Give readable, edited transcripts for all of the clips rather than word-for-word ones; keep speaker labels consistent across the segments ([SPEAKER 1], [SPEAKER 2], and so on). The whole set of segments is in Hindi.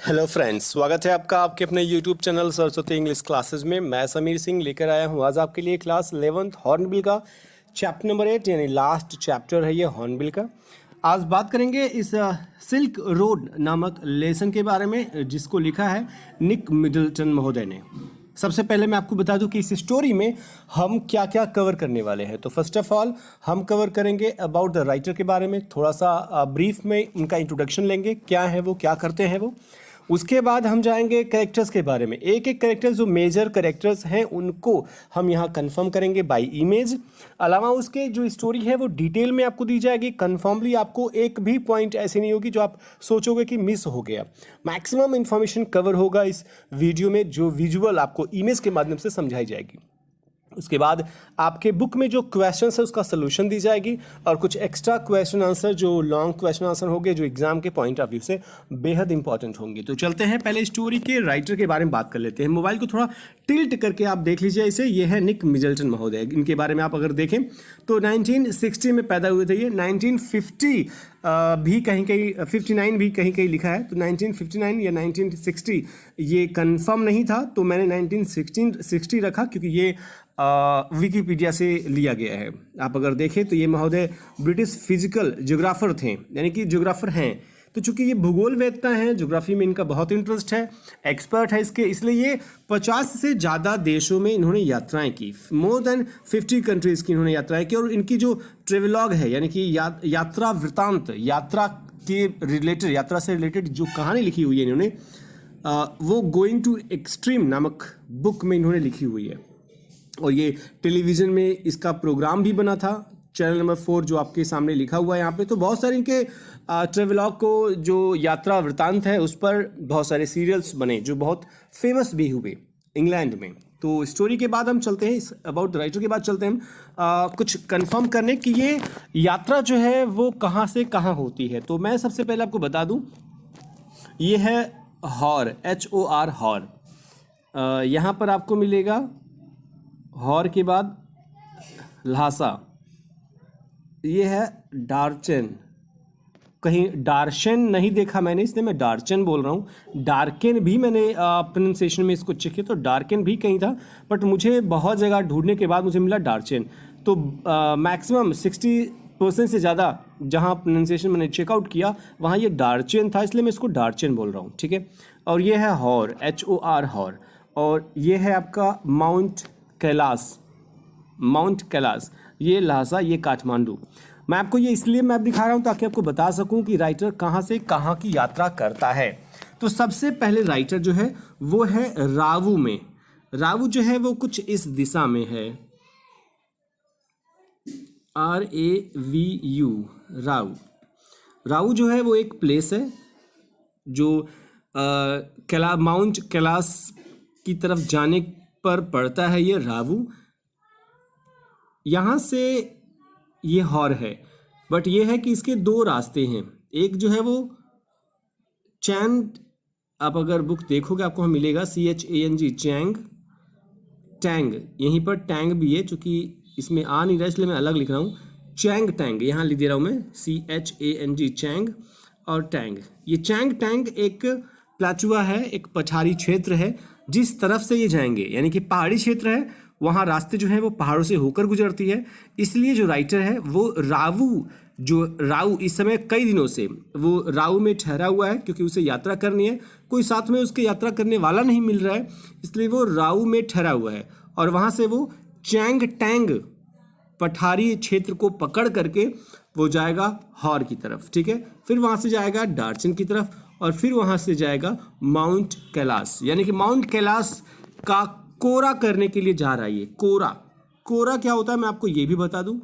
[SPEAKER 1] हेलो फ्रेंड्स, स्वागत है आपका आपके अपने YouTube channel Saraswati English classes में। मैं समीर सिंह लेकर आया हूँ आज आपके लिए क्लास 11th हॉर्नबिल का चैप्टर नंबर 8 यानी लास्ट चैप्टर है ये हॉर्नबिल का। आज बात करेंगे इस सिल्क रोड नामक लेसन के बारे में जिसको लिखा है निक मिडलटन महोदय ने। सबसे पहले मैं आपको बता दूं कि इस स्टोरी में हम क्या क्या कवर करने वाले हैं। तो फर्स्ट ऑफ ऑल हम कवर करेंगे अबाउट द राइटर के बारे में, थोड़ा सा ब्रीफ में उनका इंट्रोडक्शन लेंगे, क्या है वो, क्या करते हैं वो। उसके बाद हम जाएंगे कैरेक्टर्स के बारे में, एक एक कैरेक्टर्स जो मेजर कैरेक्टर्स हैं उनको हम यहाँ कंफर्म करेंगे बाय इमेज। अलावा उसके जो स्टोरी है वो डिटेल में आपको दी जाएगी, कंफर्मली आपको एक भी पॉइंट ऐसी नहीं होगी जो आप सोचोगे कि मिस हो गया। मैक्सिमम इंफॉर्मेशन कवर होगा इस वीडियो में, जो विजुअल आपको इमेज के माध्यम से समझाई जाएगी। उसके बाद आपके बुक में जो क्वेश्चन है उसका सोल्यूशन दी जाएगी और कुछ एक्स्ट्रा क्वेश्चन आंसर जो लॉन्ग क्वेश्चन आंसर होंगे जो एग्जाम के पॉइंट ऑफ व्यू से बेहद इंपॉर्टेंट होंगे। तो चलते हैं पहले स्टोरी के राइटर के बारे में बात कर लेते हैं। मोबाइल को थोड़ा टिल्ट करके आप देख लीजिए इसे, ये है निक मिडलटन महोदय। इनके बारे में आप अगर देखें तो 1960 में पैदा हुए थे ये। 1950 भी कहीं कहीं 59 भी कहीं कहीं लिखा है, तो 1959 या 1960 ये कंफर्म नहीं था, तो मैंने 1960 रखा क्योंकि ये विकिपीडिया से लिया गया है। आप अगर देखें तो ये महोदय ब्रिटिश फिजिकल ज्योग्राफर थे, यानी कि ज्योग्राफर हैं। तो चूंकि ये भूगोल वेत्ता हैं, ज्योग्राफी में इनका बहुत इंटरेस्ट है, एक्सपर्ट है इसके, इसलिए ये 50 से ज़्यादा देशों में इन्होंने यात्राएं की। मोर देन 50 कंट्रीज़ की इन्होंने यात्राएं की। और इनकी जो ट्रेवलॉग है यानी कि यात्रा वृतांत, यात्रा के रिलेटेड, यात्रा से रिलेटेड जो कहानी लिखी हुई है इन्होंने, वो गोइंग टू एक्सट्रीम नामक बुक में इन्होंने लिखी हुई है। और ये टेलीविज़न में इसका प्रोग्राम भी बना था, चैनल नंबर 4 जो आपके सामने लिखा हुआ है यहाँ पे। तो बहुत सारे इनके ट्रेवलॉग को जो यात्रा वृतांत है उस पर बहुत सारे सीरियल्स बने जो बहुत फेमस भी हुए इंग्लैंड में। तो स्टोरी के बाद हम चलते हैं इस अबाउट द राइटर के बाद चलते हैं हम कुछ कंफर्म करने कि ये यात्रा जो है वो कहाँ से कहाँ होती है। तो मैं सबसे पहले आपको बता दूँ, ये है हॉर, HOR हॉर। यहाँ पर आपको मिलेगा हॉर के बाद ल्हासा, ये है डार्चन। कहीं डार्शन नहीं देखा मैंने, इसलिए मैं डार्चन बोल रहा हूँ। डार्केन भी मैंने प्रोनाउंसिएशन में इसको चेक किया तो डार्केन भी कहीं था, बट मुझे बहुत जगह ढूंढने के बाद मुझे मिला डार्चन। तो मैक्सिमम 60% से ज़्यादा जहाँ प्रोनाउंसिएशन मैंने चेकआउट किया वहाँ ये डार्चन था, इसलिए मैं इसको डार्चन बोल रहा हूँ, ठीक है। और ये है हॉर, HOR हॉर। और ये है आपका माउंट कैलाश, माउंट कैलाश, ये ल्हासा, ये काठमांडू। मैं आपको ये इसलिए मैप दिखा रहा हूँ ताकि आपको बता सकूँ कि राइटर कहाँ से कहाँ की यात्रा करता है। तो सबसे पहले राइटर जो है वो है रावू में। रावू जो है वो कुछ इस दिशा में है, RAVU, रावू। रावू जो है वो एक प्लेस है जो माउंट कैलाश की तरफ जाने पर पड़ता है, ये रावू। यहाँ से ये हॉर है, बट ये है कि इसके दो रास्ते हैं। एक जो है वो चैंग, आप अगर बुक देखोगे आपको वहाँ मिलेगा CHANG, चैंग, टैंग। यहीं पर टैंग भी है, चूँकि इसमें आ नहीं रहा इसलिए मैं अलग लिख रहा हूँ। चैंग टैंग यहाँ लिख दे रहा हूँ मैं, CHANG, चैंग और टैंग। ये चैंग टैंग एक प्लाचुआ है, एक पठारी क्षेत्र है जिस तरफ से ये जाएंगे, यानी कि पहाड़ी क्षेत्र है, वहाँ रास्ते जो है वो पहाड़ों से होकर गुजरती है। इसलिए जो राइटर है वो रावू इस समय कई दिनों से वो रावू में ठहरा हुआ है क्योंकि उसे यात्रा करनी है, कोई साथ में उसके यात्रा करने वाला नहीं मिल रहा है, इसलिए वो रावू में ठहरा हुआ है। और वहाँ से वो चैंग टैंग पठारी क्षेत्र को पकड़ करके वो जाएगा हॉर की तरफ, ठीक है। फिर वहाँ से जाएगा डार्चन की तरफ और फिर वहाँ से जाएगा माउंट कैलाश, यानी कि माउंट कैलाश का कोरा करने के लिए जा रहा है ये। कोरा क्या होता है मैं आपको ये भी बता दूं।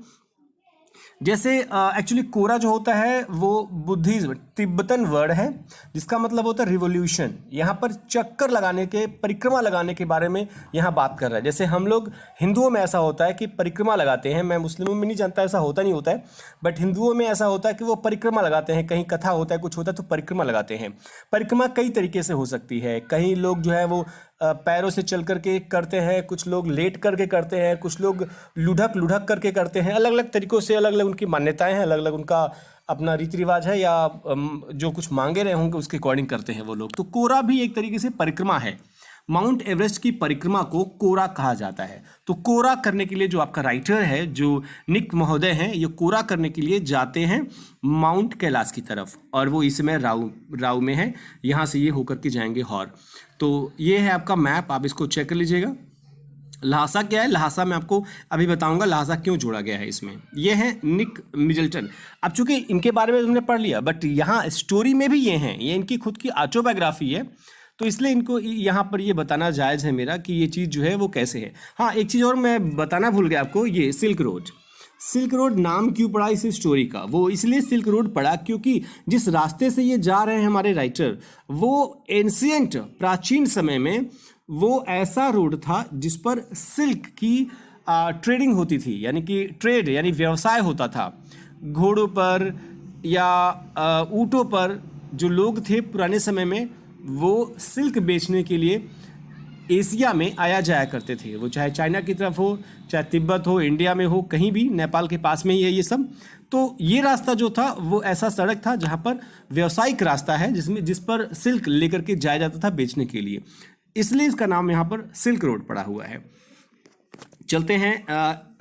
[SPEAKER 1] जैसे एक्चुअली कोरा जो होता है वो बुद्धिज्म, तिब्बतन वर्ड है जिसका मतलब होता है रिवॉल्यूशन। यहाँ पर चक्कर लगाने के, परिक्रमा लगाने के बारे में यहाँ बात कर रहा है। जैसे हम लोग हिंदुओं में ऐसा होता है कि परिक्रमा लगाते हैं, मैं मुस्लिमों में नहीं जानता ऐसा होता नहीं होता है, बट हिंदुओं में ऐसा होता है कि वो परिक्रमा लगाते हैं। कहीं कथा होता है, कुछ होता है तो परिक्रमा लगाते हैं। परिक्रमा कई तरीके से हो सकती है, कहीं लोग जो है वो पैरों से चल करके करते हैं, कुछ लोग लेट करके करते हैं, कुछ लोग लुढ़क करके करते हैं। अलग अलग तरीक़ों से अलग अलग उनकी मान्यताएं हैं, अलग अलग उनका अपना रीति रिवाज है या जो कुछ मांगे रहे होंगे उसके अकॉर्डिंग करते हैं वो लोग। तो कोरा भी एक तरीके से परिक्रमा है। माउंट एवरेस्ट की परिक्रमा को कोरा कहा जाता है। तो कोरा करने के लिए जो आपका राइटर है, जो निक महोदय हैं, ये कोरा करने के लिए जाते हैं माउंट कैलाश की तरफ, और वो इस समय राव में है। यहाँ से ये होकर के जाएंगे हॉर। तो ये है आपका मैप, आप इसको चेक कर लीजिएगा। ल्हासा क्या है, ल्हासा मैं आपको अभी बताऊंगा ल्हासा क्यों जोड़ा गया है इसमें। ये है निक मिडल्टन। अब चूंकि इनके बारे में तुमने पढ़ लिया, बट यहाँ स्टोरी में भी ये हैं, ये इनकी खुद की ऑटोबायोग्राफी है, तो इसलिए इनको यहाँ पर ये बताना जायज़ है मेरा कि ये चीज़ जो है वो कैसे है। हाँ, एक चीज़ और मैं बताना भूल गया आपको, ये सिल्क रोड। सिल्क रोड नाम क्यों पड़ा इस स्टोरी का? वो इसलिए सिल्क रोड पड़ा क्योंकि जिस रास्ते से ये जा रहे हैं हमारे राइटर, वो एंशिएंट प्राचीन समय में वो ऐसा रोड था जिस पर सिल्क की ट्रेडिंग होती थी, यानी कि ट्रेड यानी व्यवसाय होता था। घोड़ों पर या ऊँटों पर जो लोग थे पुराने समय में, वो सिल्क बेचने के लिए एशिया में आया जाया करते थे। वो चाहे चाइना की तरफ हो, चाहे तिब्बत हो, इंडिया में हो, कहीं भी, नेपाल के पास में ही है ये सब। तो ये रास्ता जो था वो ऐसा सड़क था जहाँ पर व्यावसायिक रास्ता है जिस पर सिल्क लेकर के जाया जाता था बेचने के लिए, इसलिए इसका नाम यहाँ पर सिल्क रोड पड़ा हुआ है। चलते हैं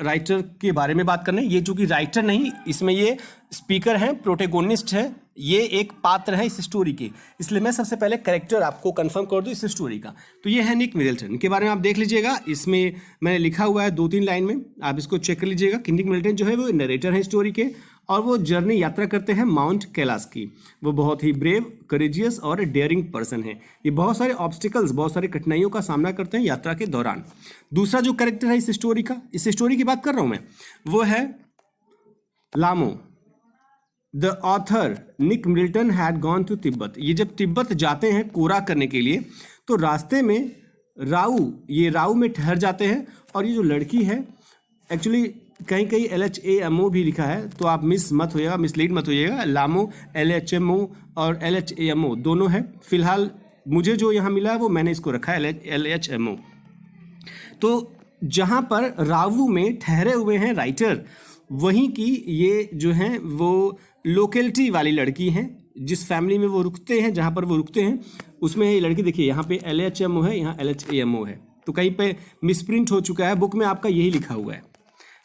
[SPEAKER 1] राइटर के बारे में बात करने। ये चूंकि राइटर नहीं, इसमें ये स्पीकर हैं, प्रोटेगोनिस्ट है, ये एक पात्र है इस स्टोरी के, इसलिए मैं सबसे पहले कैरेक्टर आपको कंफर्म कर दूं इस स्टोरी का। तो ये है निक मिडल्टन, के बारे में आप देख लीजिएगा, इसमें मैंने लिखा हुआ है 2-3 लाइन में, आप इसको चेक कर लीजिएगा कि निक मिडल्टन जो है वो नरेटर है स्टोरी के, और वो जर्नी यात्रा करते हैं माउंट कैलाश की। वो बहुत ही ब्रेव, करेजियस और डेयरिंग पर्सन है। ये बहुत सारे ऑब्स्टिकल्स, बहुत सारी कठिनाइयों का सामना करते हैं यात्रा के दौरान। दूसरा जो कैरेक्टर है इस स्टोरी का, इस स्टोरी की बात कर रहा हूं मैं, वो है लामो। The author Nick Middleton had gone to Tibet. ये जब तिब्बत जाते हैं कोरा करने के लिए, तो रास्ते में राऊ में ठहर जाते हैं। और ये जो लड़की है, एक्चुअली कहीं कहीं LHAMO भी लिखा है, तो आप मिसलीड मत होइएगा। लामो LHMO और LHAMO दोनों है। फिलहाल मुझे जो यहाँ मिला है वो मैंने इसको रखा है LHMO। तो जहाँ पर रावू में ठहरे हुए हैं राइटर, वहीं की ये जो हैं वो लोकेलिटी वाली लड़की हैं। जिस फैमिली में वो रुकते हैं, जहाँ पर वो रुकते हैं, उसमें ये लड़की देखिए, यहाँ पे LHMO है, यहाँ LHAMO है, तो कहीं पे मिसप्रिंट हो चुका है, बुक में आपका यही लिखा हुआ है।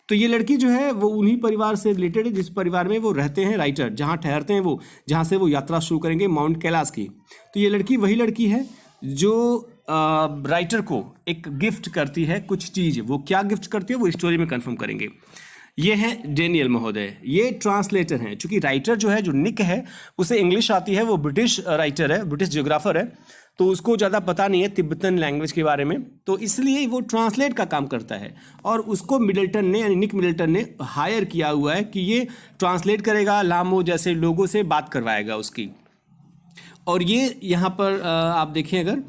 [SPEAKER 1] तो ये लड़की जो है वो उन्हीं परिवार से रिलेटेड है जिस परिवार में वो रहते हैं राइटर, जहाँ ठहरते हैं वो, जहाँ से वो यात्रा शुरू करेंगे माउंट कैलाश की। तो ये लड़की वही लड़की है जो राइटर को एक गिफ्ट करती है कुछ चीज़। वो क्या गिफ्ट करती है वो स्टोरी में कंफर्म करेंगे। ये है डेनियल महोदय, ये ट्रांसलेटर हैं। चूंकि राइटर जो है, जो निक है, उसे इंग्लिश आती है, वो ब्रिटिश राइटर है, ब्रिटिश जियोग्राफर है, तो उसको ज़्यादा पता नहीं है तिब्बतन लैंग्वेज के बारे में, तो इसलिए वो ट्रांसलेट का काम करता है। और उसको मिडल्टन ने, यानी निक मिडल्टन ने हायर किया हुआ है कि ये ट्रांसलेट करेगा, लामो जैसे लोगों से बात करवाएगा उसकी। और ये यहाँ पर आप देखें अगर,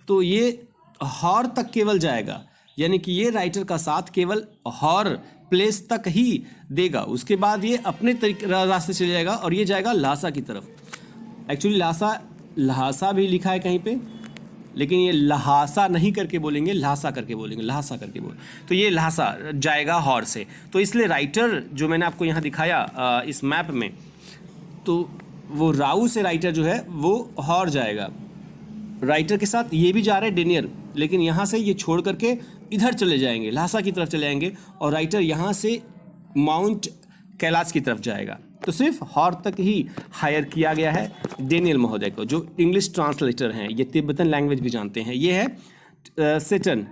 [SPEAKER 1] तो ये हॉर तक केवल जाएगा, यानी कि ये राइटर का साथ केवल हॉर प्लेस तक ही देगा। उसके बाद ये अपने तरीके रास्ते चले जाएगा और ये जाएगा ल्हासा की तरफ। एक्चुअली ल्हासा भी लिखा है कहीं पे, लेकिन ये ल्हासा नहीं करके बोलेंगे, ल्हासा करके बोलेंगे, ल्हासा करके बोल। तो ये ल्हासा जाएगा हॉर से। तो इसलिए राइटर जो मैंने आपको यहाँ दिखाया इस मैप में, तो वो राऊ से राइटर जो है वो हॉर जाएगा। राइटर के साथ ये भी जा रहे हैं डेनियल, लेकिन यहाँ से ये छोड़ करके इधर चले जाएंगे, ल्हासा की तरफ चले जाएंगे, और राइटर यहाँ से माउंट कैलाश की तरफ जाएगा। तो सिर्फ हॉर तक ही हायर किया गया है डेनियल महोदय को, जो इंग्लिश ट्रांसलेटर हैं, ये तिब्बतन लैंग्वेज भी जानते हैं। ये है सेटन,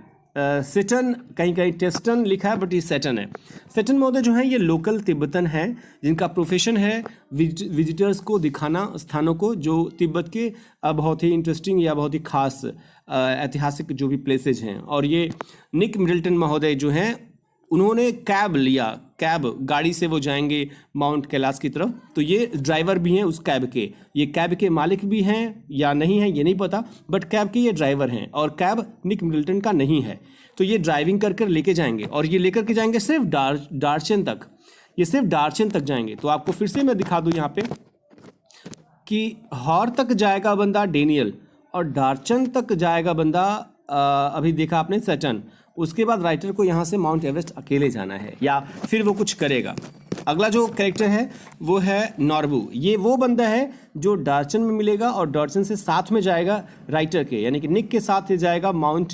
[SPEAKER 1] कहीं कहीं टेस्टन लिखा है, बट ये सेटन है। सेटन महोदय जो है ये लोकल तिब्बतन है, जिनका प्रोफेशन है विजिटर्स को दिखाना स्थानों को, जो तिब्बत के बहुत ही इंटरेस्टिंग या बहुत ही खास ऐतिहासिक जो भी प्लेसेज हैं। और ये निक मिडल्टन महोदय जो हैं, उन्होंने कैब लिया, कैब गाड़ी से वो जाएंगे माउंट कैलाश की तरफ। तो ये ड्राइवर भी हैं उस कैब के, ये कैब के मालिक भी हैं या नहीं हैं ये नहीं पता, बट कैब के ये ड्राइवर हैं, और कैब निक मिडल्टन का नहीं है। तो ये ड्राइविंग कर कर लेके जाएंगे, और ये लेकर के जाएंगे सिर्फ डार्चन तक, ये सिर्फ डार्चन तक जाएंगे। तो आपको फिर से मैं दिखा दूँ यहाँ पे कि हॉर तक जाएगा बंदा डेनियल, और डार्चन तक जाएगा बंदा अभी देखा आपने सेटन। उसके बाद राइटर को यहाँ से माउंट एवरेस्ट अकेले जाना है, या फिर वो कुछ करेगा। अगला जो कैरेक्टर है वो है नॉर्बू। ये वो बंदा है जो डॉर्चन में मिलेगा और डॉर्चन से साथ में जाएगा राइटर के, यानी कि निक के साथ ही जाएगा माउंट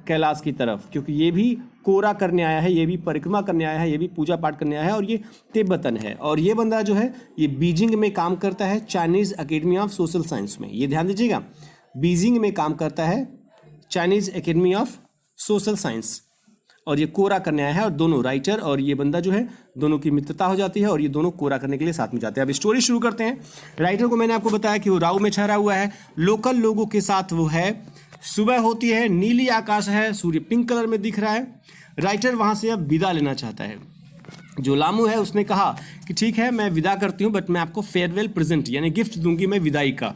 [SPEAKER 1] कैलाश की तरफ, क्योंकि ये भी कोरा करने आया है, ये भी परिक्रमा करने आया है, ये भी पूजा पाठ करने आया है और ये तिब्बतन है। और ये बंदा जो है ये बीजिंग में काम करता है, Chinese academy of social science में। ये ध्यान दीजिएगा, बीजिंग में काम करता है Chinese academy of social science, और ये कोरा करने आया है। और दोनों राइटर और ये बंदा जो है दोनों की मित्रता हो जाती है और ये दोनों कोरा करने के लिए साथ में जाते हैं। अब स्टोरी शुरू करते हैं। राइटर को मैंने आपको बताया कि वो राव में ठहरा हुआ है, लोकल लोगों के साथ वो है। सुबह होती है, नीली आकाश है, सूर्य पिंक कलर में दिख रहा है। राइटर वहाँ से अब विदा लेना चाहता है। जो लामू है उसने कहा कि ठीक है मैं विदा करती हूँ, बट मैं आपको फेयरवेल प्रेजेंट यानी गिफ्ट दूंगी मैं विदाई का।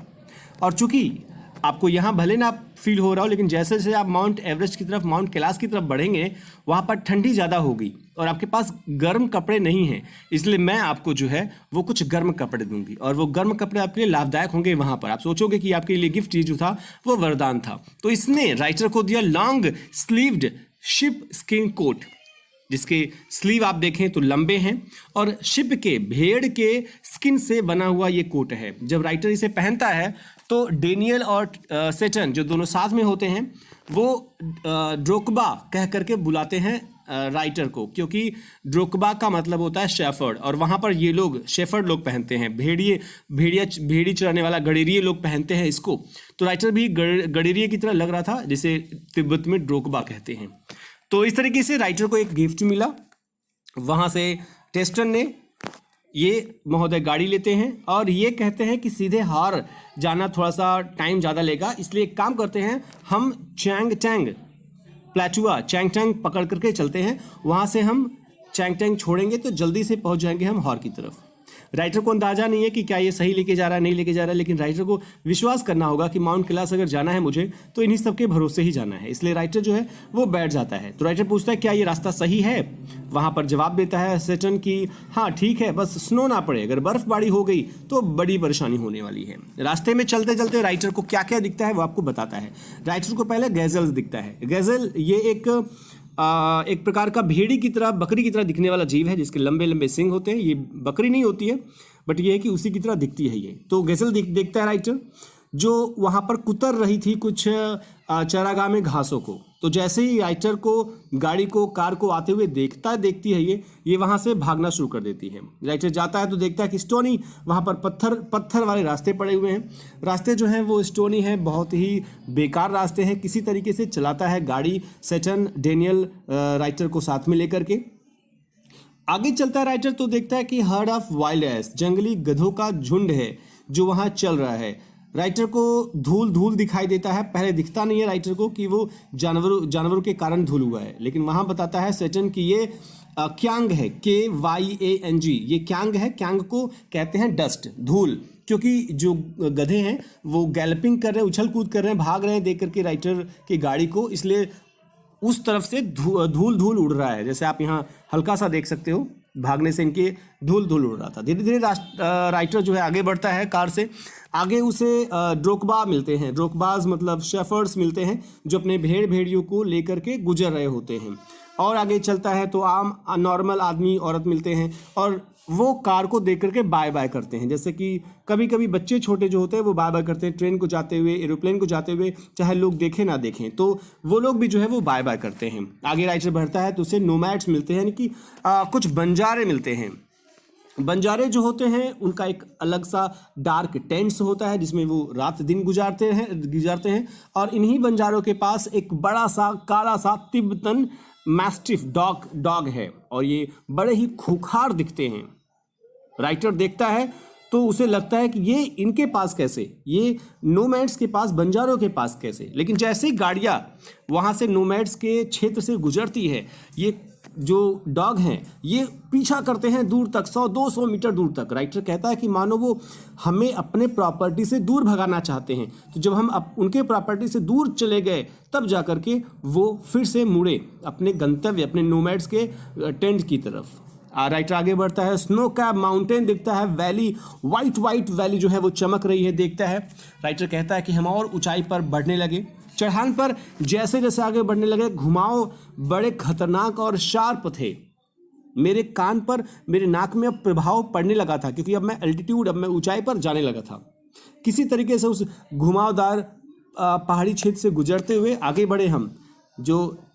[SPEAKER 1] और चूंकि आपको यहाँ भले ना फील हो रहा हो, लेकिन जैसे जैसे आप माउंट एवरेस्ट की तरफ, माउंट कैलाश की तरफ बढ़ेंगे, वहाँ पर ठंडी ज़्यादा होगी और आपके पास गर्म कपड़े नहीं हैं, इसलिए मैं आपको जो है वो कुछ गर्म कपड़े दूंगी और वो गर्म कपड़े आपके लिए लाभदायक होंगे। वहाँ पर आप सोचोगे कि आपके लिए गिफ्ट जो था वो वरदान था। तो इसने राइटर को दिया long sleeved sheepskin coat, जिसके स्लीव आप देखें तो लंबे हैं और शिप के, भेड़ के स्किन से बना हुआ ये कोट है। जब राइटर इसे पहनता है तो डेनियल और सेटन जो दोनों साथ में होते हैं वो ड्रोकबा कह करके बुलाते हैं राइटर को, क्योंकि ड्रोकबा का मतलब होता है शेफर्ड, और वहाँ पर ये लोग शेफर्ड लोग पहनते हैं, भेड़ी चराने वाला गडेरिए लोग पहनते हैं इसको। तो राइटर भी गडेरिए की तरह लग रहा था, जिसे तिब्बत में ड्रोकबा कहते हैं। तो इस तरीके से राइटर को एक गिफ्ट मिला। वहाँ से टेस्टन ने ये महोदय गाड़ी लेते हैं और ये कहते हैं कि सीधे हार जाना थोड़ा सा टाइम ज़्यादा लेगा, इसलिए एक काम करते हैं, हम चैंगटैंग प्लेटुआ चैंगटैंग पकड़ करके चलते हैं। वहाँ से हम चैंगटैंग छोड़ेंगे तो जल्दी से पहुँच जाएंगे हम हार की तरफ। राइटर को अंदाजा नहीं है कि क्या ये सही लेके जा रहा है, नहीं लेके जा रहा है, लेकिन राइटर को विश्वास करना होगा कि माउंट कैलाश अगर जाना है मुझे तो इन्हीं सब के भरोसे ही जाना है, इसलिए राइटर जो है वो बैठ जाता है। तो राइटर पूछता है क्या ये रास्ता सही है? वहाँ पर जवाब देता है सेटन की हाँ ठीक है, बस स्नो ना पड़े, अगर बर्फबारी हो गई तो बड़ी परेशानी होने वाली है। रास्ते में चलते चलते राइटर को क्या क्या दिखता है वो आपको बताता है। राइटर को पहले गैजल्स दिखता है। गैजल ये एक प्रकार का भेड़ी की तरह, बकरी की तरह दिखने वाला जीव है, जिसके लंबे लंबे सींग होते हैं। ये बकरी नहीं होती है, बट ये है कि उसी की तरह दिखती है ये। तो गैजल देखता है राइटर, जो वहाँ पर कुतर रही थी कुछ चरागाह में घासों को। तो जैसे ही राइटर को, गाड़ी को, कार को आते हुए देखती है ये वहाँ से भागना शुरू कर देती है। राइटर जाता है तो देखता है कि स्टोनी, वहाँ पर पत्थर वाले रास्ते पड़े हुए हैं। रास्ते जो हैं वो स्टोनी हैं, बहुत ही बेकार रास्ते हैं। किसी तरीके से चलाता है गाड़ी सेटन, डेनियल राइटर को साथ में लेकर के। आगे चलता है राइटर तो देखता है कि हर्ड ऑफ वाइल्ड एस, जंगली गधों का झुंड है जो वहाँ चल रहा है। राइटर को धूल दिखाई देता है। पहले दिखता नहीं है राइटर को कि वो जानवरों के कारण धूल हुआ है, लेकिन वहाँ बताता है सेटन कि ये क्यांग है, KYANG, ये क्यांग है। क्यांग को कहते हैं डस्ट, धूल, क्योंकि जो गधे हैं वो गैलपिंग कर रहे हैं, उछल कूद कर रहे हैं, भाग रहे हैं देख करके राइटर की गाड़ी को, इसलिए उस तरफ से धूल उड़ रहा है। जैसे आप यहाँ हल्का सा देख सकते हो, भागने से इनके धूल उड़ रहा था। धीरे धीरे राइटर जो है आगे बढ़ता है कार से। आगे उसे ड्रोकबा मिलते हैं, ड्रोकबाज मतलब शेफर्ड्स मिलते हैं, जो अपने भेड़ियों को लेकर के गुजर रहे होते हैं। और आगे चलता है तो आम नॉर्मल आदमी औरत मिलते हैं और वो कार को देख करके बाय बाय करते हैं। जैसे कि कभी कभी बच्चे छोटे जो होते हैं वो बाय बाय करते हैं, ट्रेन को जाते हुए, एरोप्लेन को जाते हुए, चाहे लोग देखें ना देखें, तो वो लोग भी जो है वो बाय बाय करते हैं। आगे राइटर बढ़ता है तो उसे नोमैड्स मिलते हैं, यानी कि कुछ बंजारे मिलते हैं। बंजारे जो होते हैं उनका एक अलग सा डार्क टेंट्स होता है जिसमें वो रात दिन गुजारते हैं। और इन्हीं बंजारों के पास एक बड़ा सा काला सा तिब्बतन मैस्टिफ डॉग है और ये बड़े ही खूंखार दिखते हैं। राइटर देखता है तो उसे लगता है कि ये इनके पास कैसे, ये नोमैड्स के पास, बंजारों के पास कैसे। लेकिन जैसे ही गाड़ियाँ वहाँ से नोमैड्स के क्षेत्र से गुजरती है, ये जो डॉग हैं ये पीछा करते हैं दूर तक, 100-200 मीटर दूर तक। राइटर कहता है कि मानो वो हमें अपने प्रॉपर्टी से दूर भगाना चाहते हैं। तो जब हम उनके प्रॉपर्टी से दूर चले गए तब जा कर के वो फिर से मुड़े अपने गंतव्य, अपने नोमैड्स के टेंट की तरफ। राइटर आगे बढ़ता है, स्नो कैप माउंटेन दिखता है, वैली, वाइट वैली जो है वो चमक रही है, देखता है। राइटर कहता है कि हम और ऊंचाई पर बढ़ने लगे। चढ़ान पर जैसे जैसे आगे बढ़ने लगे घुमाव बड़े खतरनाक और शार्प थे। मेरे कान पर, मेरे नाक में अब प्रभाव पड़ने लगा था, क्योंकि अब मैं अल्टीट्यूड, अब मैं ऊंचाई पर जाने लगा था। किसी तरीके से उस घुमावदार पहाड़ी क्षेत्र से गुजरते हुए आगे बढ़े हम। जो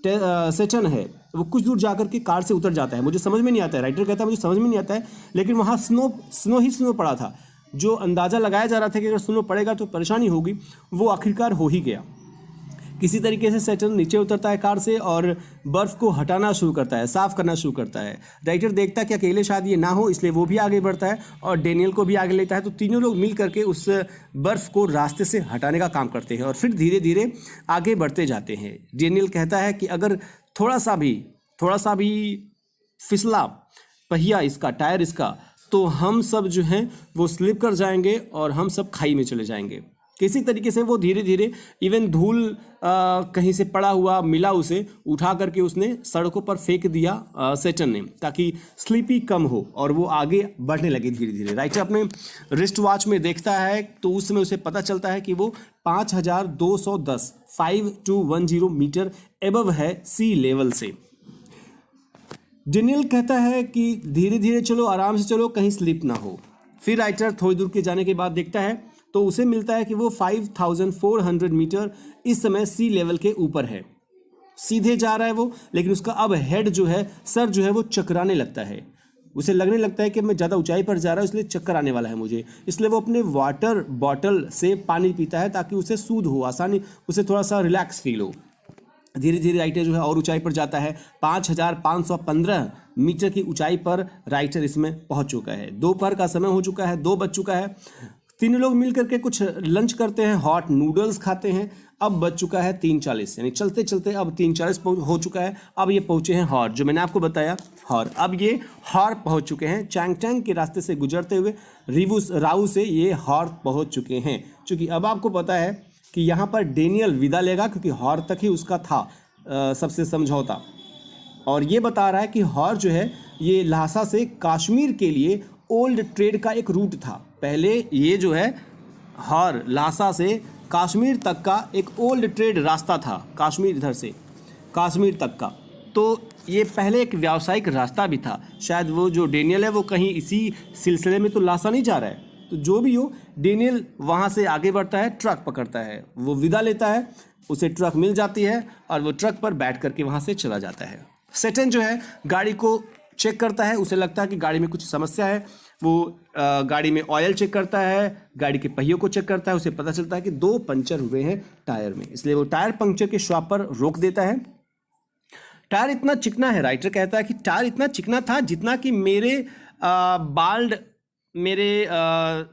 [SPEAKER 1] सेटन है वो कुछ दूर जाकर के कार से उतर जाता है। मुझे समझ में नहीं आता है, राइटर कहता है मुझे समझ में नहीं आता है, लेकिन वहाँ स्नो ही स्नो पड़ा था। जो अंदाज़ा लगाया जा रहा था कि अगर स्नो पड़ेगा तो परेशानी होगी, वो आखिरकार हो ही गया। किसी तरीके से सेटन नीचे उतरता है कार से और बर्फ़ को हटाना शुरू करता है, साफ़ करना शुरू करता है। राइटर देखता है कि अकेले शायद ये ना हो, इसलिए वो भी आगे बढ़ता है और डेनियल को भी आगे लेता है। तो तीनों लोग मिल करके उस बर्फ़ को रास्ते से हटाने का काम करते हैं और फिर धीरे धीरे आगे बढ़ते जाते हैं। डेनियल कहता है कि अगर थोड़ा सा भी फिसला पहिया इसका, टायर इसका, तो हम सब जो हैं वो स्लिप कर जाएंगे और हम सब खाई में चले जाएंगे। किसी तरीके से वो धीरे धीरे, इवन धूल कहीं से पड़ा हुआ मिला, उसे उठा करके उसने सड़कों पर फेंक दिया सेटन ने, ताकि स्लीपी कम हो और वो आगे बढ़ने लगे धीरे धीरे। राइटर अपने रिस्ट वॉच में देखता है तो उस समय उसे पता चलता है कि वो 5210 मीटर एबव है सी लेवल से। डेनियल कहता है कि धीरे धीरे चलो, आराम से चलो, कहीं स्लिप ना हो। फिर राइटर थोड़ी दूर के जाने के बाद देखता है तो उसे मिलता है कि वो 5400 मीटर इस समय सी लेवल के ऊपर है। सीधे जा रहा है वो, लेकिन उसका अब हेड जो है, सर जो है वो चकराने लगता है। उसे लगने लगता है कि मैं ज़्यादा ऊंचाई पर जा रहा हूँ, इसलिए चक्कर आने वाला है मुझे। इसलिए वो अपने वाटर बॉटल से पानी पीता है ताकि उसे सूद हो, आसानी, उसे थोड़ा सा रिलैक्स फील हो। धीरे धीरे राइटर जो है और ऊंचाई पर जाता है। 5515 मीटर की ऊंचाई पर राइटर इसमें पहुंच चुका है। दोपहर का समय हो चुका है, 2 बज चुका है। तीनों लोग मिल करके कुछ लंच करते हैं, हॉट नूडल्स खाते हैं। अब बज चुका है 3:40, यानी चलते चलते अब 3:40 हो चुका है। अब ये पहुंचे हैं हॉर, जो मैंने आपको बताया हॉर। अब ये हॉर पहुंच चुके हैं, चैंगटैंग के रास्ते से गुजरते हुए राऊ से ये हॉर पहुंच चुके हैं। क्योंकि अब आपको पता है कि यहाँ पर डेनियल विदा लेगा, क्योंकि हॉर तक ही उसका था सबसे समझौता। और ये बता रहा है कि हॉर जो है ये ल्हासा से कश्मीर के लिए ओल्ड ट्रेड का एक रूट था। पहले ये जो है हॉर ल्हासा से कश्मीर तक का एक ओल्ड ट्रेड रास्ता था, कश्मीर इधर से कश्मीर तक का। तो ये पहले एक व्यावसायिक रास्ता भी था। शायद वो जो डेनियल है वो कहीं इसी सिलसिले में तो ल्हासा नहीं जा रहा है। तो जो भी हो, डेनियल वहाँ से आगे बढ़ता है, ट्रक पकड़ता है, वो विदा लेता है, उसे ट्रक मिल जाती है और वो ट्रक पर बैठ करके वहाँ से चला जाता है। सेटन जो है गाड़ी को चेक करता है, उसे लगता है कि गाड़ी में कुछ समस्या है। वो गाड़ी में ऑयल चेक करता है, गाड़ी के पहियों को चेक करता है। उसे पता चलता है कि 2 पंचर हुए हैं टायर में, इसलिए वो टायर पंक्चर के शॉप पर रोक देता है। टायर इतना चिकना है, राइटर कहता है कि टायर इतना चिकना था जितना कि मेरे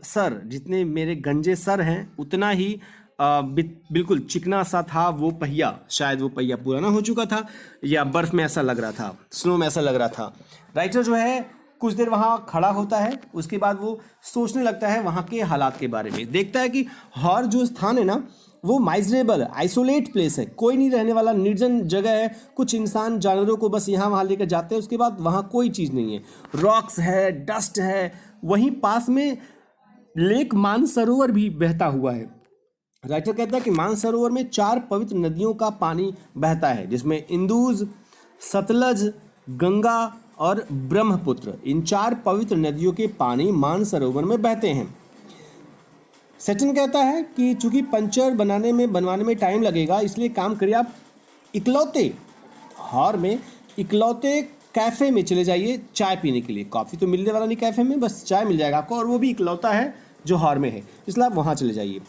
[SPEAKER 1] सर, जितने मेरे गंजे सर हैं उतना ही बिल्कुल चिकना सा था वो पहिया। शायद वो पहिया पुराना हो चुका था या बर्फ़ में ऐसा लग रहा था, स्नो में ऐसा लग रहा था। राइटर जो है कुछ देर वहाँ खड़ा होता है, उसके बाद वो सोचने लगता है वहाँ के हालात के बारे में। देखता है कि हॉर जो स्थान है ना, वो माइजरेबल आइसोलेट प्लेस है, कोई नहीं रहने वाला, निर्जन जगह है। कुछ इंसान जानवरों को बस यहाँ वहाँ लेकर जाते हैं, उसके बाद वहाँ कोई चीज़ नहीं है। रॉक्स है, डस्ट है। वहीं पास में लेक मानसरोवर भी बहता हुआ है। राइटर कहता है कि मानसरोवर में 4 पवित्र नदियों का पानी बहता है, जिसमें इंदुज, सतलज, गंगा और ब्रह्मपुत्र, इन 4 पवित्र नदियों के पानी मानसरोवर में बहते हैं। सेटन कहता है कि चूंकि पंचर बनवाने में टाइम लगेगा, इसलिए काम करिए आप इकलौते हॉर में इकलौते कैफ़े में चले जाइए चाय पीने के लिए। कॉफ़ी तो मिलने वाला नहीं कैफ़े में, बस चाय मिल जाएगा आपको, और वो भी इकलौता है जो हॉर में है, इसलिए आप वहाँ चले जाइए।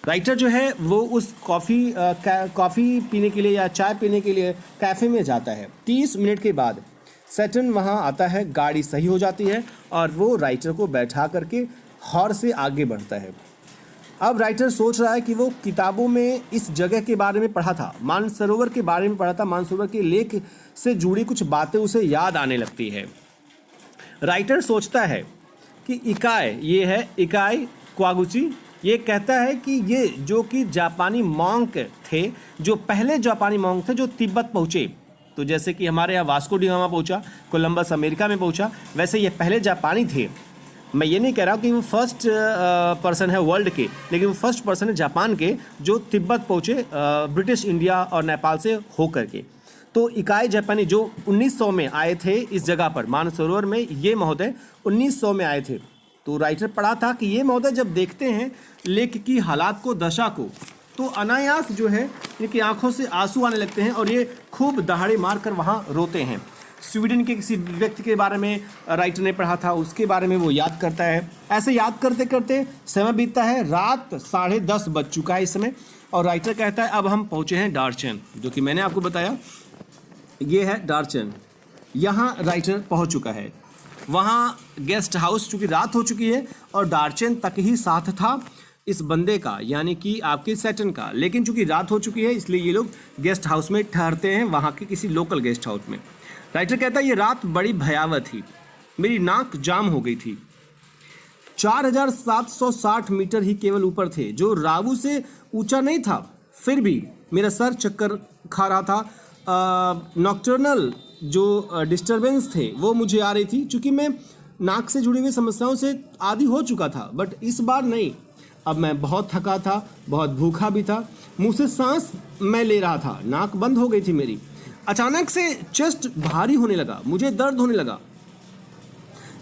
[SPEAKER 1] राइटर जो है वो उस कॉफ़ी पीने के लिए या चाय पीने के लिए कैफ़े में जाता है। 30 मिनट के बाद सेटन वहाँ आता है, गाड़ी सही हो जाती है और वो राइटर को बैठा करके हॉर से आगे बढ़ता है। अब राइटर सोच रहा है कि वो किताबों में इस जगह के बारे में पढ़ा था, मानसरोवर के बारे में पढ़ा था, मानसरोवर के लेक से जुड़ी कुछ बातें उसे याद आने लगती है। राइटर सोचता है कि इकाई क्वागुची, ये कहता है कि ये जो कि जापानी मॉन्क थे, जो पहले जापानी मॉन्क थे जो तिब्बत पहुँचे। तो जैसे कि हमारे यहाँ वास्को डी गामा पहुँचा, कोलंबस अमेरिका में पहुँचा, वैसे ये पहले जापानी थे। मैं ये नहीं कह रहा हूँ कि वो फर्स्ट पर्सन है वर्ल्ड के, लेकिन वो फर्स्ट पर्सन है जापान के जो तिब्बत पहुँचे ब्रिटिश इंडिया और नेपाल से हो करके। तो इकाई जापानी जो 1900 में आए थे इस जगह पर मानसरोवर में, ये महोदय 1900 में आए थे। तो राइटर पढ़ा था कि ये महोदय जब देखते हैं लेख की हालात को, दशा को, तो अनायास जो है इनकी आंखों से आंसू आने लगते हैं और ये खूब दहाड़े मार कर वहाँ रोते हैं। स्वीडन के किसी व्यक्ति के बारे में राइटर ने पढ़ा था, उसके बारे में वो याद करता है। ऐसे याद करते करते समय बीतता है, रात 10:30 बज चुका है इस समय, और राइटर कहता है अब हम पहुँचे हैं डार्चन, जो कि मैंने आपको बताया ये है डार्चन। यहाँ राइटर पहुँच चुका है। वहाँ गेस्ट हाउस, चूँकि रात हो चुकी है और डार्चन तक ही साथ था इस बंदे का, यानी कि आपके सैटन का, लेकिन चूँकि रात हो चुकी है इसलिए ये लोग गेस्ट हाउस में ठहरते हैं, वहाँ के किसी लोकल गेस्ट हाउस में। राइटर कहता है ये रात बड़ी भयावह थी, मेरी नाक जाम हो गई थी। 4760 मीटर ही केवल ऊपर थे, जो रावू से ऊंचा नहीं था, फिर भी मेरा सर चक्कर खा रहा था। नॉक्टर्नल जो डिस्टर्बेंस थे वो मुझे आ रही थी, चूँकि मैं नाक से जुड़ी हुई समस्याओं से आदी हो चुका था, बट इस बार नहीं। अब मैं बहुत थका था, बहुत भूखा भी था, मुंह से सांस मैं ले रहा था, नाक बंद हो गई थी मेरी। अचानक से चेस्ट भारी होने लगा, मुझे दर्द होने लगा।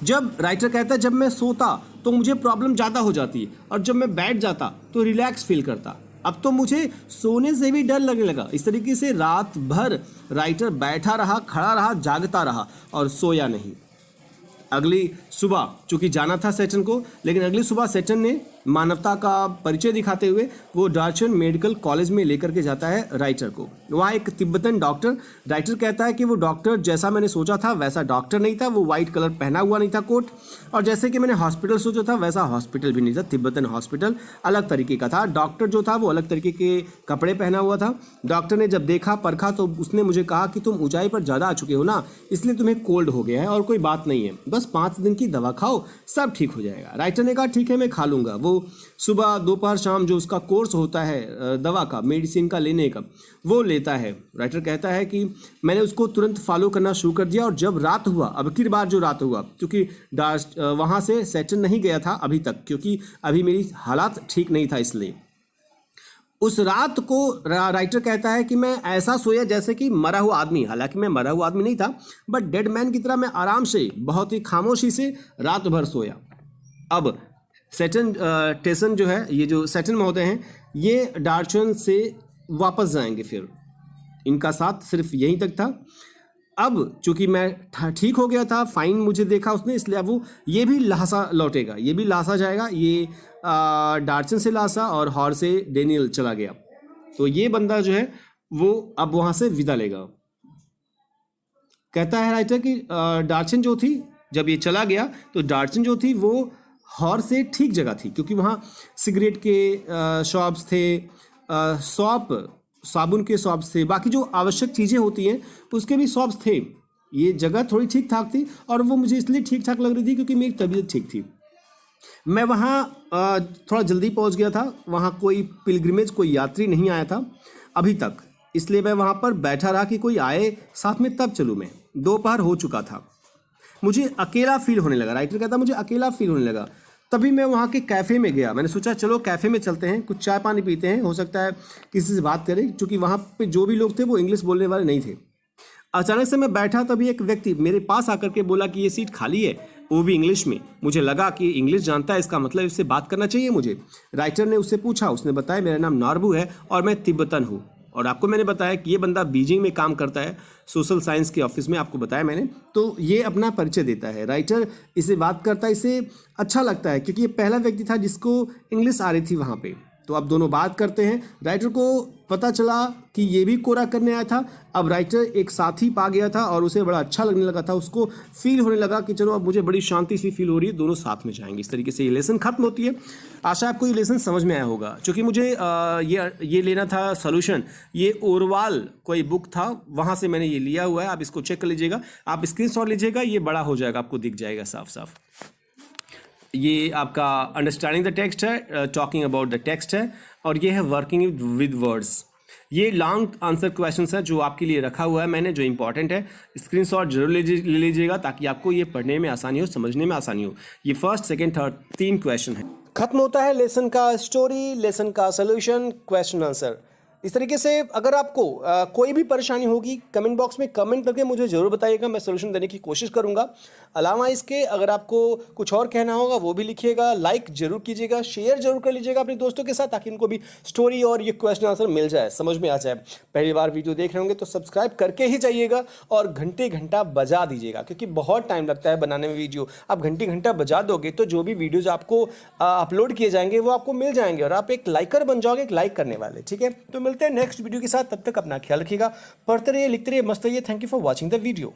[SPEAKER 1] जब राइटर कहता है जब मैं सोता तो मुझे प्रॉब्लम ज़्यादा हो जाती और जब मैं बैठ जाता तो रिलैक्स फील करता। अब तो मुझे सोने से भी डर लगने लगा। इस तरीके से रात भर राइटर बैठा रहा, खड़ा रहा, जागता रहा और सोया नहीं। अगली सुबह चूँकि जाना था सैटन को, लेकिन अगली सुबह सैटन ने मानवता का परिचय दिखाते हुए वो डार्चन मेडिकल कॉलेज में लेकर के जाता है राइटर को। वहाँ एक तिब्बतन डॉक्टर, राइटर कहता है कि वो डॉक्टर जैसा मैंने सोचा था वैसा डॉक्टर नहीं था, वो वाइट कलर पहना हुआ नहीं था कोट, और जैसे कि मैंने हॉस्पिटल सोचा था वैसा हॉस्पिटल भी नहीं था। तिब्बतन हॉस्पिटल अलग तरीके का था, डॉक्टर जो था वो अलग तरीके के कपड़े पहना हुआ था। डॉक्टर ने जब देखा, परखा, तो उसने मुझे कहा कि तुम ऊंचाई पर ज़्यादा आ चुके हो ना, इसलिए तुम्हें कोल्ड हो गया है और कोई बात नहीं है, बस 5 दिन की दवा खाओ, सब ठीक हो जाएगा। राइटर ने कहा ठीक है मैं खा लूँगा। वो सुबह दोपहर शाम जो उसका कोर्स होता है दवा का, मेडिसिन का लेने का, वो लेता है। राइटर कहता है कि मैंने उसको तुरंत फॉलो करना शुरू कर दिया, और जब रात हुआ, अब की बार जो रात हुआ, क्योंकि वहाँ से सैटन नहीं गया था अभी तक, क्योंकि अभी मेरी हालात ठीक नहीं था, इसलिए उस रात को राइटर कहता है कि मैं ऐसा सोया जैसे कि मरा हुआ आदमी। हालांकि मैं मरा हुआ आदमी नहीं था, बट डेड मैन की तरह मैं आराम से, बहुत ही खामोशी से रात भर सोया। अब सैटन टेसन जो है, ये जो सैटन महोदय हैं, ये डार्चन से वापस जाएंगे, फिर इनका साथ सिर्फ यहीं तक था। अब चूंकि मैं ठीक हो गया था, फाइन मुझे देखा उसने, इसलिए अब वो ये भी लासा लौटेगा, ये भी लासा जाएगा। ये डार्चन से लासा और हॉर से डेनियल चला गया। तो ये बंदा जो है वो अब वहाँ से विदा लेगा। कहता है राइटर कि डार्चन जो थी, जब ये चला गया तो डार्चन जो थी वो हॉर से ठीक जगह थी, क्योंकि वहाँ सिगरेट के शॉप्स थे, साबुन के शॉप्स थे, बाकी जो आवश्यक चीज़ें होती हैं उसके भी शॉप्स थे। ये जगह थोड़ी ठीक ठाक थी, और वो मुझे इसलिए ठीक ठाक लग रही थी क्योंकि मेरी तबीयत ठीक थी। मैं वहाँ थोड़ा जल्दी पहुँच गया था, वहाँ कोई पिलग्रिमेज, कोई यात्री नहीं आया था अभी तक, इसलिए मैं वहाँ पर बैठा रहा कि कोई आए साथ में तब चलूँ मैं। दोपहर हो चुका था, मुझे अकेला फील होने लगा। राइटर कहता मुझे अकेला फील होने लगा। तभी मैं वहाँ के कैफ़े में गया। मैंने सोचा चलो कैफ़े में चलते हैं, कुछ चाय पानी पीते हैं, हो सकता है किसी से बात करें, क्योंकि वहाँ पे जो भी लोग थे वो इंग्लिश बोलने वाले नहीं थे। अचानक से मैं बैठा, तभी एक व्यक्ति मेरे पास आकर के बोला कि ये सीट खाली है, वो भी इंग्लिश में। मुझे लगा कि इंग्लिश जानता है, इसका मतलब इससे बात करना चाहिए मुझे। राइटर ने उससे पूछा, उसने बताया मेरा नाम नॉर्बू है और मैं तिब्बतन हूँ, और आपको मैंने बताया कि ये बंदा बीजिंग में काम करता है, सोशल साइंस के ऑफिस में, आपको बताया मैंने। तो ये अपना परिचय देता है। राइटर इसे बात करता है, इसे अच्छा लगता है क्योंकि ये पहला व्यक्ति था जिसको इंग्लिश आ रही थी वहाँ पे। तो अब दोनों बात करते हैं। राइटर को पता चला कि ये भी कोरा करने आया था। अब राइटर एक साथी पा गया था और उसे बड़ा अच्छा लगने लगा था, उसको फील होने लगा कि चलो अब मुझे बड़ी शांति सी फील हो रही है, दोनों साथ में जाएंगे। इस तरीके से ये लेसन खत्म होती है। आशा आपको ये लेसन समझ में आया होगा। क्योंकि मुझे ये लेना था सॉल्यूशन, ये ओरवाल कोई बुक था, वहाँ से मैंने ये लिया हुआ है, आप इसको चेक कर लीजिएगा, आप स्क्रीनशॉट लीजिएगा, ये बड़ा हो जाएगा, आपको दिख जाएगा साफ साफ। ये आपका अंडरस्टैंडिंग द टेक्स्ट है, टॉकिंग अबाउट द टेक्स्ट है, और ये है वर्किंग विद वर्ड्स। ये लॉन्ग आंसर क्वेश्चंस है जो आपके लिए रखा हुआ है मैंने, जो इंपॉर्टेंट है। स्क्रीनशॉट जरूर ले लीजिएगा ताकि आपको ये पढ़ने में आसानी हो, समझने में आसानी हो। ये फर्स्ट, सेकंड, थर्ड 3 क्वेश्चन है। खत्म होता है लेसन का स्टोरी, लेसन का सोल्यूशन, क्वेश्चन आंसर। इस तरीके से अगर आपको कोई भी परेशानी होगी कमेंट बॉक्स में कमेंट करके मुझे ज़रूर बताइएगा, मैं सोल्यूशन देने की कोशिश करूंगा। अलावा इसके अगर आपको कुछ और कहना होगा वो भी लिखिएगा, लाइक जरूर कीजिएगा, शेयर जरूर कर लीजिएगा अपने दोस्तों के साथ, ताकि इनको भी स्टोरी और ये क्वेश्चन आंसर मिल जाए, समझ में आ जाए। पहली बार वीडियो देख रहे होंगे तो सब्सक्राइब करके ही जाइएगा और घंटा बजा दीजिएगा, क्योंकि बहुत टाइम लगता है बनाने में वीडियो। आप घंटा बजा दोगे तो जो भी वीडियोज़ आपको अपलोड किए जाएंगे वो आपको मिल जाएंगे और आप एक लाइकर बन जाओगे, एक लाइक करने वाले। ठीक है, तो मिलते हैं नेक्स्ट वीडियो के साथ, तब तक अपना ख्याल रखिएगा, पढ़ते रहिए, लिखते रहिए, मस्त रहिए। Thank you for watching the video.